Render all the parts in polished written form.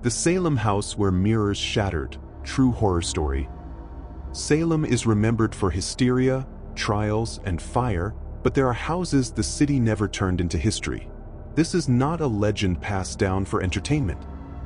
The Salem house where mirrors shattered, true horror story. Salem is remembered for hysteria, trials, and fire, but there are houses the city never turned into history. This is not a legend passed down for entertainment.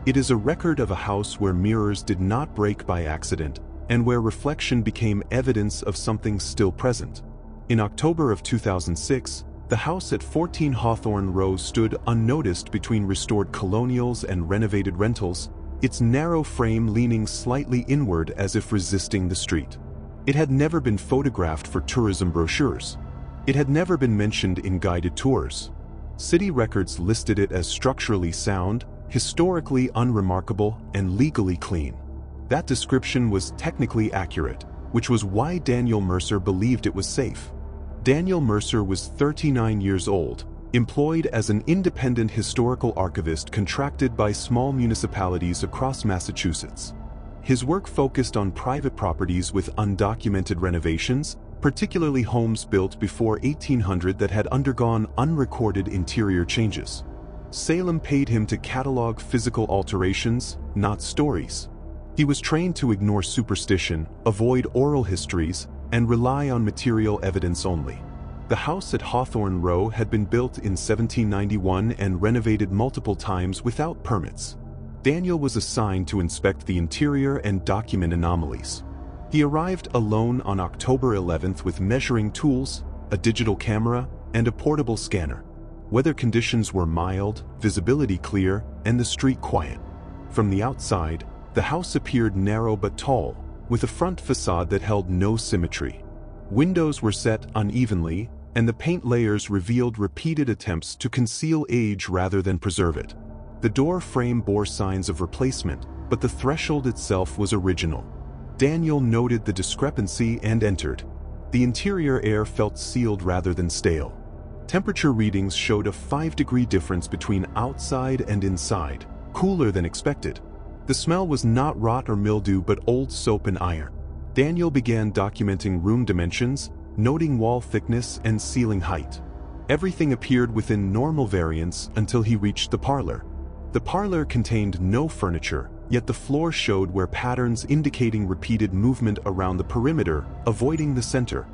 It is a record of a house where mirrors did not break by accident, and where reflection became evidence of something still present. In October of 2006, the house at 14 Hawthorne Row stood unnoticed between restored colonials and renovated rentals, its narrow frame leaning slightly inward as if resisting the street. It had never been photographed for tourism brochures. It had never been mentioned in guided tours. City records listed it as structurally sound, historically unremarkable, and legally clean. That description was technically accurate, which was why Daniel Mercer believed it was safe. Daniel Mercer was 39 years old, employed as an independent historical archivist contracted by small municipalities across Massachusetts. His work focused on private properties with undocumented renovations, particularly homes built before 1800 that had undergone unrecorded interior changes. Salem paid him to catalog physical alterations, not stories. He was trained to ignore superstition, avoid oral histories, and rely on material evidence only. The house at Hawthorne Row had been built in 1791 and renovated multiple times without permits. Daniel was assigned to inspect the interior and document anomalies. He arrived alone on October 11th with measuring tools, a digital camera, and a portable scanner. Weather conditions were mild, visibility clear, and the street quiet. From the outside, the house appeared narrow but tall, with a front facade that held no symmetry. Windows were set unevenly, and the paint layers revealed repeated attempts to conceal age rather than preserve it. The door frame bore signs of replacement, but the threshold itself was original. Daniel noted the discrepancy and entered. The interior air felt sealed rather than stale. Temperature readings showed a 5-degree difference between outside and inside, cooler than expected. The smell was not rot or mildew but old soap and iron. Daniel began documenting room dimensions, noting wall thickness and ceiling height. Everything appeared within normal variance until he reached the parlor. The parlor contained no furniture, yet the floor showed where patterns indicating repeated movement around the perimeter, avoiding the center.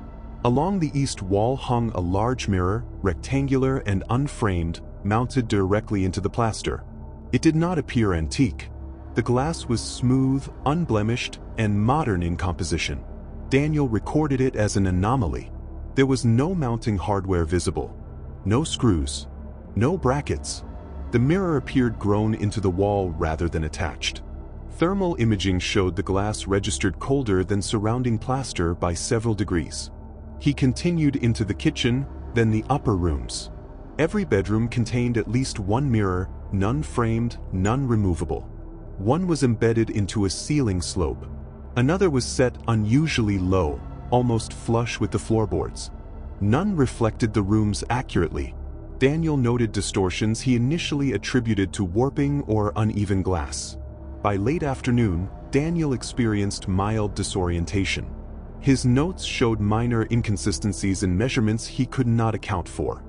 Along the east wall hung a large mirror, rectangular and unframed, mounted directly into the plaster. It did not appear antique. The glass was smooth, unblemished, and modern in composition. Daniel recorded it as an anomaly. There was no mounting hardware visible. No screws. No brackets. The mirror appeared grown into the wall rather than attached. Thermal imaging showed the glass registered colder than surrounding plaster by several degrees. He continued into the kitchen, then the upper rooms. Every bedroom contained at least one mirror, none framed, none removable. One was embedded into a ceiling slope. Another was set unusually low, almost flush with the floorboards. None reflected the rooms accurately. Daniel noted distortions he initially attributed to warping or uneven glass. By late afternoon, Daniel experienced mild disorientation. His notes showed minor inconsistencies in measurements he could not account for.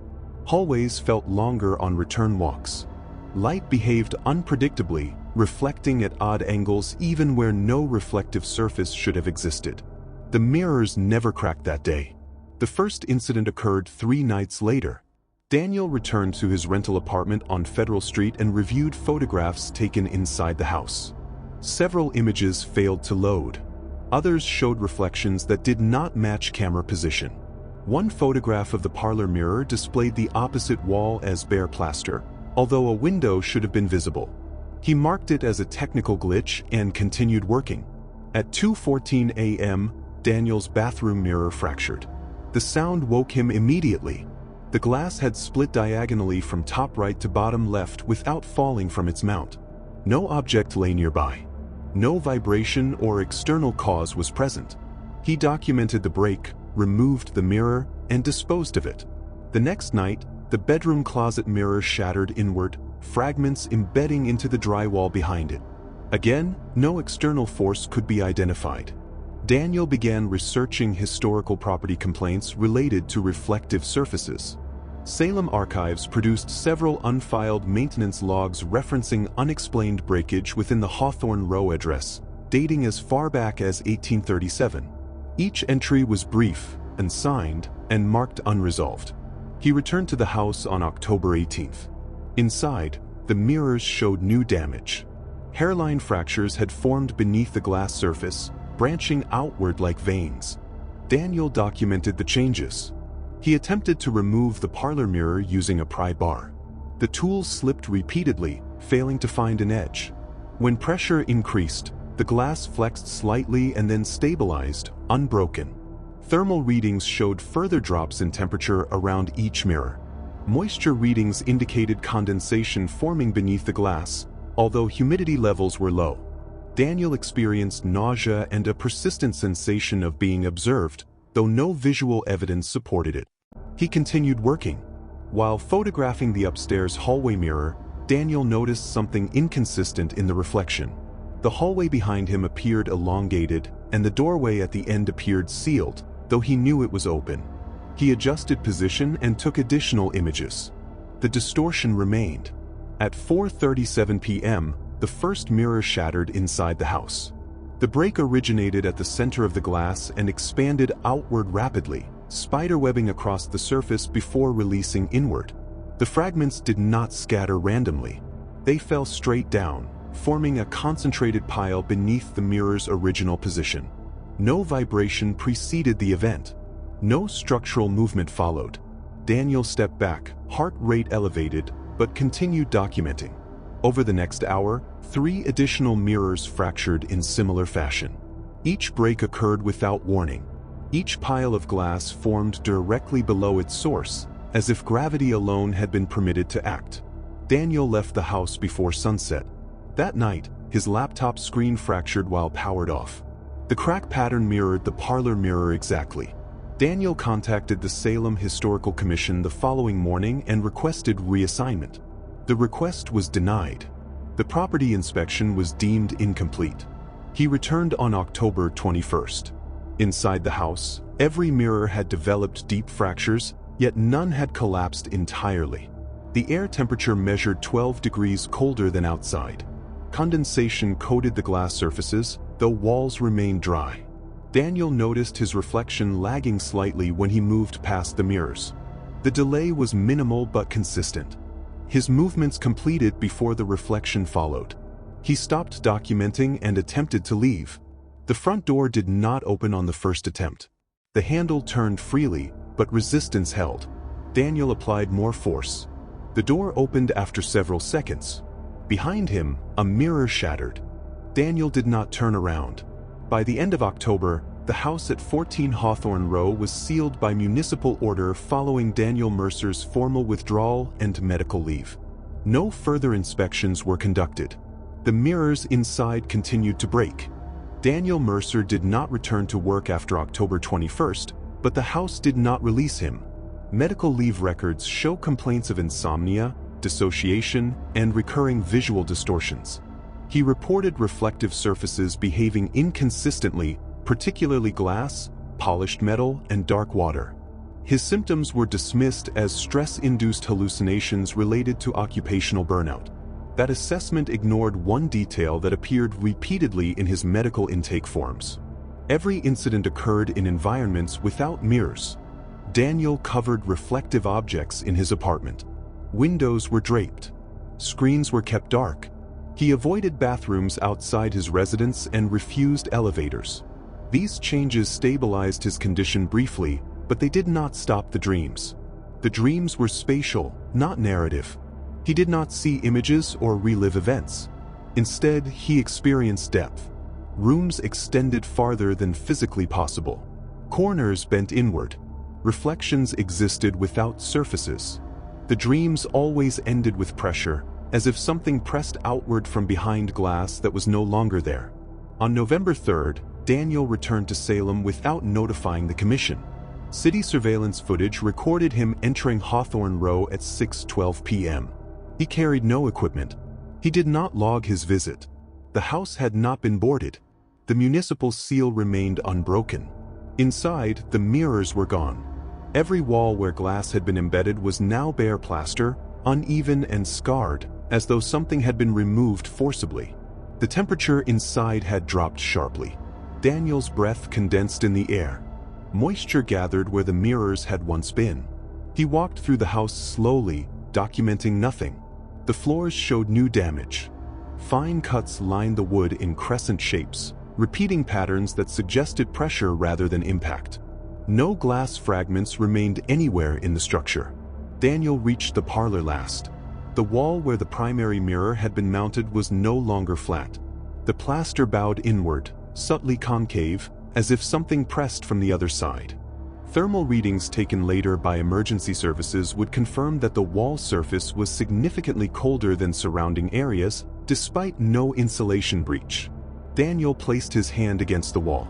Hallways felt longer on return walks. Light behaved unpredictably, reflecting at odd angles even where no reflective surface should have existed. The mirrors never cracked that day. The first incident occurred 3 nights later. Daniel returned to his rental apartment on Federal Street and reviewed photographs taken inside the house. Several images failed to load. Others showed reflections that did not match camera position. One photograph of the parlor mirror displayed the opposite wall as bare plaster, although a window should have been visible. He marked it as a technical glitch and continued working. At 2:14 a.m., Daniel's bathroom mirror fractured. The sound woke him immediately. The glass had split diagonally from top right to bottom left without falling from its mount. No object lay nearby. No vibration or external cause was present. He documented the break, removed the mirror, and disposed of it. The next night, the bedroom closet mirror shattered inward, fragments embedding into the drywall behind it. Again, no external force could be identified. Daniel began researching historical property complaints related to reflective surfaces. Salem archives produced several unfiled maintenance logs referencing unexplained breakage within the Hawthorne Row address, dating as far back as 1837. Each entry was brief, unsigned, and marked unresolved. He returned to the house on October 18th. Inside, the mirrors showed new damage. Hairline fractures had formed beneath the glass surface, branching outward like veins. Daniel documented the changes. He attempted to remove the parlor mirror using a pry bar. The tool slipped repeatedly, failing to find an edge. When pressure increased, the glass flexed slightly and then stabilized, unbroken. Thermal readings showed further drops in temperature around each mirror. Moisture readings indicated condensation forming beneath the glass, although humidity levels were low. Daniel experienced nausea and a persistent sensation of being observed, though no visual evidence supported it. He continued working. While photographing the upstairs hallway mirror, Daniel noticed something inconsistent in the reflection. The hallway behind him appeared elongated, and the doorway at the end appeared sealed, though he knew it was open. He adjusted position and took additional images. The distortion remained. At 4:37 p.m., the first mirror shattered inside the house. The break originated at the center of the glass and expanded outward rapidly, spiderwebbing across the surface before releasing inward. The fragments did not scatter randomly. They fell straight down, forming a concentrated pile beneath the mirror's original position. No vibration preceded the event. No structural movement followed. Daniel stepped back, heart rate elevated, but continued documenting. Over the next hour, 3 additional mirrors fractured in similar fashion. Each break occurred without warning. Each pile of glass formed directly below its source, as if gravity alone had been permitted to act. Daniel left the house before sunset. That night, his laptop screen fractured while powered off. The crack pattern mirrored the parlor mirror exactly. Daniel contacted the Salem Historical Commission the following morning and requested reassignment. The request was denied. The property inspection was deemed incomplete. He returned on October 21st. Inside the house, every mirror had developed deep fractures, yet none had collapsed entirely. The air temperature measured 12 degrees colder than outside. Condensation coated the glass surfaces, though walls remained dry. Daniel noticed his reflection lagging slightly when he moved past the mirrors. The delay was minimal but consistent. His movements completed before the reflection followed. He stopped documenting and attempted to leave. The front door did not open on the first attempt. The handle turned freely, but resistance held. Daniel applied more force. The door opened after several seconds. Behind him, a mirror shattered. Daniel did not turn around. By the end of October, the house at 14 Hawthorne Row was sealed by municipal order following Daniel Mercer's formal withdrawal and medical leave. No further inspections were conducted. The mirrors inside continued to break. Daniel Mercer did not return to work after October 21st, but the house did not release him. Medical leave records show complaints of insomnia, dissociation, and recurring visual distortions. He reported reflective surfaces behaving inconsistently, particularly glass, polished metal, and dark water. His symptoms were dismissed as stress-induced hallucinations related to occupational burnout. That assessment ignored one detail that appeared repeatedly in his medical intake forms. Every incident occurred in environments without mirrors. Daniel covered reflective objects in his apartment. Windows were draped. Screens were kept dark. He avoided bathrooms outside his residence and refused elevators. These changes stabilized his condition briefly, but they did not stop the dreams. The dreams were spatial, not narrative. He did not see images or relive events. Instead, he experienced depth. Rooms extended farther than physically possible. Corners bent inward. Reflections existed without surfaces. The dreams always ended with pressure, as if something pressed outward from behind glass that was no longer there. On November 3rd, Daniel returned to Salem without notifying the commission. City surveillance footage recorded him entering Hawthorne Row at 6:12 p.m. He carried no equipment. He did not log his visit. The house had not been boarded. The municipal seal remained unbroken. Inside, the mirrors were gone. Every wall where glass had been embedded was now bare plaster, uneven and scarred, as though something had been removed forcibly. The temperature inside had dropped sharply. Daniel's breath condensed in the air. Moisture gathered where the mirrors had once been. He walked through the house slowly, documenting nothing. The floors showed new damage. Fine cuts lined the wood in crescent shapes, repeating patterns that suggested pressure rather than impact. No glass fragments remained anywhere in the structure. Daniel reached the parlor last. The wall where the primary mirror had been mounted was no longer flat. The plaster bowed inward, subtly concave, as if something pressed from the other side. Thermal readings taken later by emergency services would confirm that the wall surface was significantly colder than surrounding areas, despite no insulation breach. Daniel placed his hand against the wall.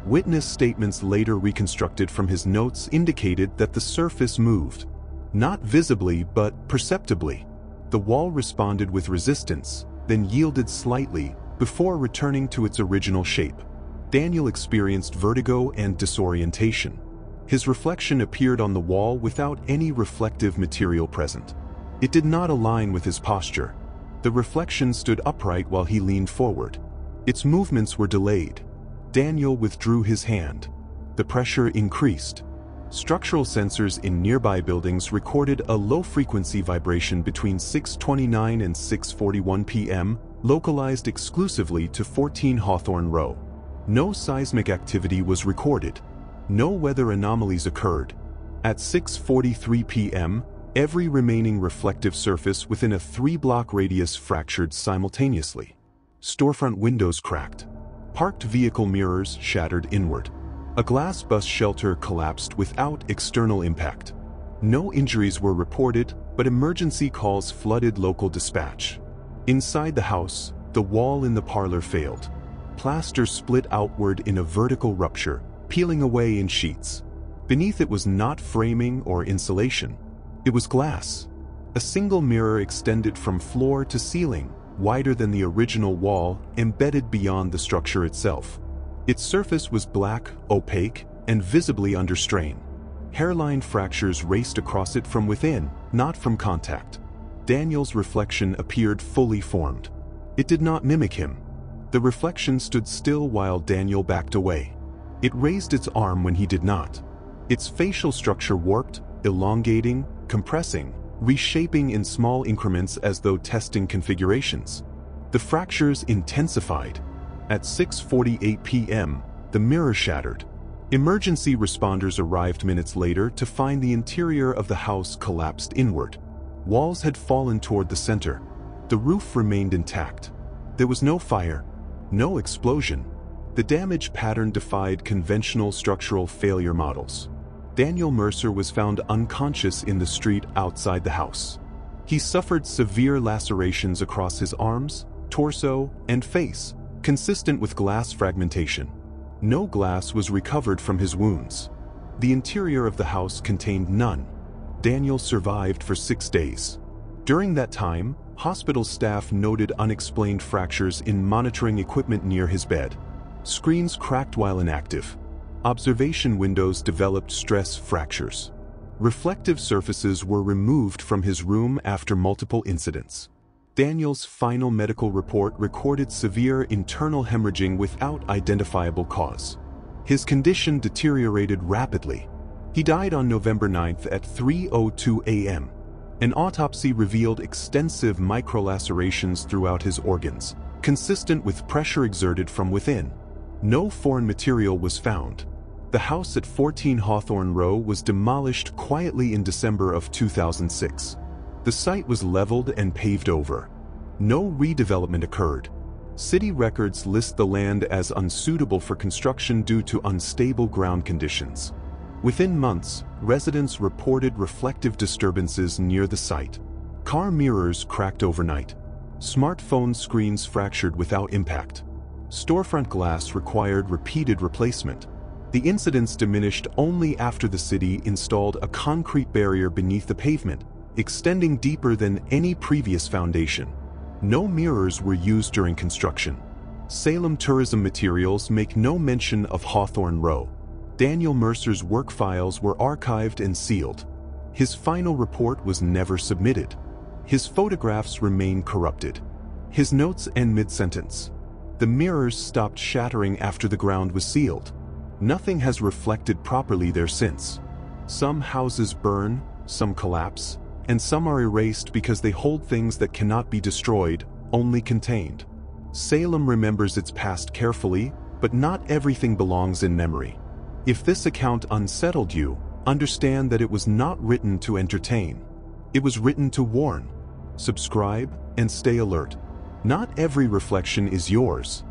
Witness statements later reconstructed from his notes indicated that the surface moved. Not visibly, but perceptibly. The wall responded with resistance, then yielded slightly, before returning to its original shape. Daniel experienced vertigo and disorientation. His reflection appeared on the wall without any reflective material present. It did not align with his posture. The reflection stood upright while he leaned forward. Its movements were delayed. Daniel withdrew his hand. The pressure increased. Structural sensors in nearby buildings recorded a low-frequency vibration between 6:29 and 6:41 p.m., localized exclusively to 14 Hawthorne Row. No seismic activity was recorded. No weather anomalies occurred. At 6:43 p.m., every remaining reflective surface within a 3-block radius fractured simultaneously. Storefront windows cracked. Parked vehicle mirrors shattered inward. A glass bus shelter collapsed without external impact. No injuries were reported, but emergency calls flooded local dispatch. Inside the house, the wall in the parlor failed. Plaster split outward in a vertical rupture, peeling away in sheets. Beneath it was not framing or insulation. It was glass. A single mirror extended from floor to ceiling, wider than the original wall, embedded beyond the structure itself. Its surface was black, opaque, and visibly under strain. Hairline fractures raced across it from within, not from contact. Daniel's reflection appeared fully formed. It did not mimic him. The reflection stood still while Daniel backed away. It raised its arm when he did not. Its facial structure warped, elongating, compressing, reshaping in small increments as though testing configurations. The fractures intensified. At 6:48 p.m., the mirror shattered. Emergency responders arrived minutes later to find the interior of the house collapsed inward. Walls had fallen toward the center. The roof remained intact. There was no fire, no explosion. The damage pattern defied conventional structural failure models. Daniel Mercer was found unconscious in the street outside the house. He suffered severe lacerations across his arms, torso, and face, consistent with glass fragmentation. No glass was recovered from his wounds. The interior of the house contained none. Daniel survived for 6 days. During that time, hospital staff noted unexplained fractures in monitoring equipment near his bed. Screens cracked while inactive. Observation windows developed stress fractures. Reflective surfaces were removed from his room after multiple incidents. Daniel's final medical report recorded severe internal hemorrhaging without identifiable cause. His condition deteriorated rapidly. He died on November 9th at 3:02 a.m. An autopsy revealed extensive microlacerations throughout his organs, consistent with pressure exerted from within. No foreign material was found. The house at 14 Hawthorne Row was demolished quietly in December of 2006. The site was leveled and paved over. No redevelopment occurred. City records list the land as unsuitable for construction due to unstable ground conditions. Within months, residents reported reflective disturbances near the site. Car mirrors cracked overnight. Smartphone screens fractured without impact. Storefront glass required repeated replacement. The incidents diminished only after the city installed a concrete barrier beneath the pavement, extending deeper than any previous foundation. No mirrors were used during construction. Salem tourism materials make no mention of Hawthorne Row. Daniel Mercer's work files were archived and sealed. His final report was never submitted. His photographs remain corrupted. His notes end mid-sentence. The mirrors stopped shattering after the ground was sealed. Nothing has reflected properly there since. Some houses burn, some collapse, and some are erased because they hold things that cannot be destroyed, only contained. Salem remembers its past carefully, but not everything belongs in memory. If this account unsettled you, understand that it was not written to entertain. It was written to warn. Subscribe and stay alert. Not every reflection is yours.